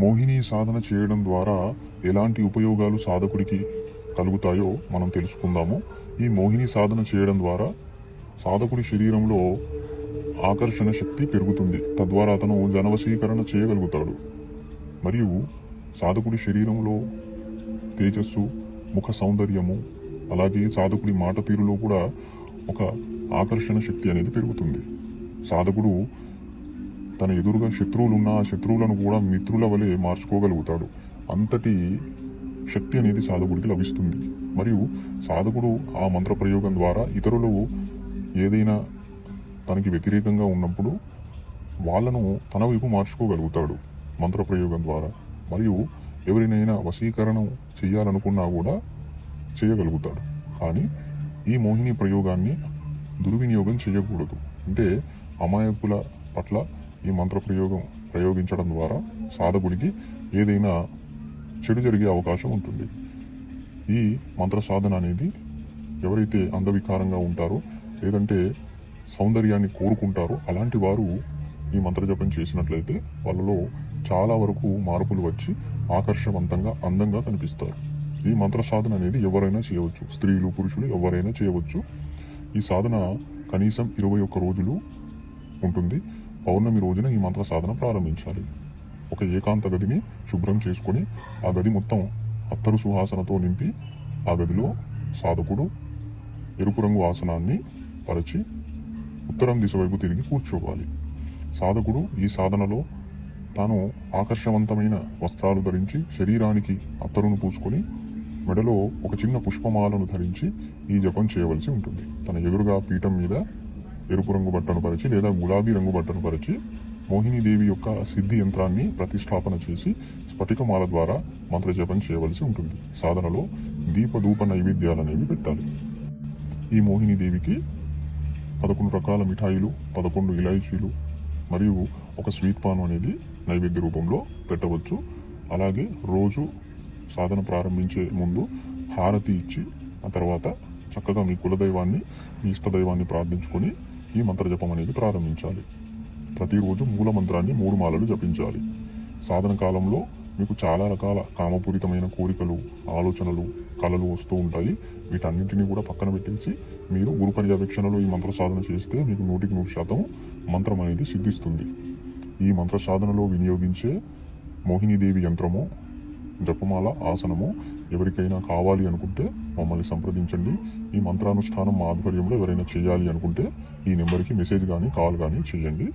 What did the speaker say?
మోహిని సాధన చేయడం ద్వారా ఎలాంటి ఉపయోగాలు సాధకుడికి కలుగుతాయో మనం తెలుసుకుందాము. ఈ మోహిని సాధన చేయడం ద్వారా సాధకుడి శరీరంలో ఆకర్షణ శక్తి పెరుగుతుంది. తద్వారా అతను జనవశీకరణ చేయగలుగుతాడు. మరియు సాధకుడి శరీరంలో తేజస్సు, ముఖ సౌందర్యము, అలాగే సాధకుడి మాట తీరులో కూడా ఒక ఆకర్షణ శక్తి అనేది పెరుగుతుంది. సాధకుడు తన ఎదురుగా శత్రువులున్న ఆ శత్రువులను కూడా మిత్రుల వలె మార్చుకోగలుగుతాడు. అంతటి శక్తి అనేది సాధకుడికి లభిస్తుంది. మరియు సాధకుడు ఆ మంత్ర ప్రయోగం ద్వారా ఇతరులు ఏదైనా తనకి వ్యతిరేకంగా ఉన్నప్పుడు వాళ్ళను తన వైపు మార్చుకోగలుగుతాడు మంత్ర ప్రయోగం ద్వారా. మరియు ఎవరినైనా వశీకరణం చేయాలనుకున్నా కూడా చేయగలుగుతాడు. కానీ ఈ మోహిని ప్రయోగాన్ని దుర్వినియోగం చేయకూడదు. అంటే అమాయకుల పట్ల ఈ మంత్ర ప్రయోగించడం ద్వారా సాధకుడికి ఏదైనా చెడు జరిగే అవకాశం ఉంటుంది. ఈ మంత్ర సాధన అనేది ఎవరైతే అంధవికారంగా ఉంటారో లేదంటే సౌందర్యాన్ని కోరుకుంటారో అలాంటి వారు ఈ మంత్రజపం చేసినట్లయితే వాళ్ళలో చాలా వరకు మార్పులు వచ్చి ఆకర్షవంతంగా అందంగా కనిపిస్తారు. ఈ మంత్ర సాధన అనేది ఎవరైనా చేయవచ్చు. స్త్రీలు, పురుషులు ఎవరైనా చేయవచ్చు. ఈ సాధన కనీసం 21 రోజులు ఉంటుంది. పౌర్ణమి రోజున ఈ మంత్ర సాధన ప్రారంభించాలి. ఒక ఏకాంత గదిని శుభ్రం చేసుకొని ఆ గది మొత్తం అత్తరు సువాసనతో నింపి ఆ గదిలో సాధకుడు ఎరుపు రంగు ఆసనాన్ని పరిచి ఉత్తరం దిశ వైపు తిరిగి కూర్చోవాలి. సాధకుడు ఈ సాధనలో తాను ఆకర్షవంతమైన వస్త్రాలు ధరించి శరీరానికి అత్తరును పూసుకొని మెడలో ఒక చిన్న పుష్పమాలను ధరించి ఈ జపం చేయవలసి ఉంటుంది. తన ఎదురుగా పీఠం మీద ఎరుపు రంగు బట్టను పరిచి లేదా గులాబీ రంగు బట్టను పరిచి మోహినీదేవి యొక్క సిద్ధి యంత్రాన్ని ప్రతిష్టాపన చేసి స్ఫటికమాల ద్వారా మంత్రజపం చేయవలసి ఉంటుంది. సాధనలో దీపధూప నైవేద్యాలు అనేవి పెట్టాలి. ఈ మోహినీదేవికి 11 రకాల మిఠాయిలు, 11 ఇలాచీలు మరియు ఒక స్వీట్ పాన్ అనేది నైవేద్య రూపంలో పెట్టవచ్చు. అలాగే రోజు సాధన ప్రారంభించే ముందు హారతి ఇచ్చి ఆ తర్వాత చక్కగా మీ కులదైవాన్ని, మీ ఇష్టదైవాన్ని ప్రార్థించుకొని ఈ మంత్రజపం అనేది ప్రారంభించాలి. ప్రతిరోజు మూల మంత్రాన్ని 3 మాలలు జపించాలి. సాధన కాలంలో మీకు చాలా రకాల కామపూరితమైన కోరికలు, ఆలోచనలు, కళలు వస్తూ ఉంటాయి. వీటన్నింటినీ కూడా పక్కన పెట్టేసి మీరు గురు పర్యవేక్షణలో ఈ మంత్ర సాధన చేస్తే మీకు 100% మంత్రం అనేది సిద్ధిస్తుంది. ఈ మంత్ర సాధనలో వినియోగించే మోహినీదేవి యంత్రము, జపమాల, ఆసనము ఎవరికైనా కావాలి అనుకుంటే మమ్మల్ని సంప్రదించండి. ఈ మంత్రానుష్ఠానం మా ఆధ్వర్యంలో ఎవరైనా చేయాలి అనుకుంటే ఈ నెంబర్కి మెసేజ్ కానీ కాల్ కానీ చేయండి.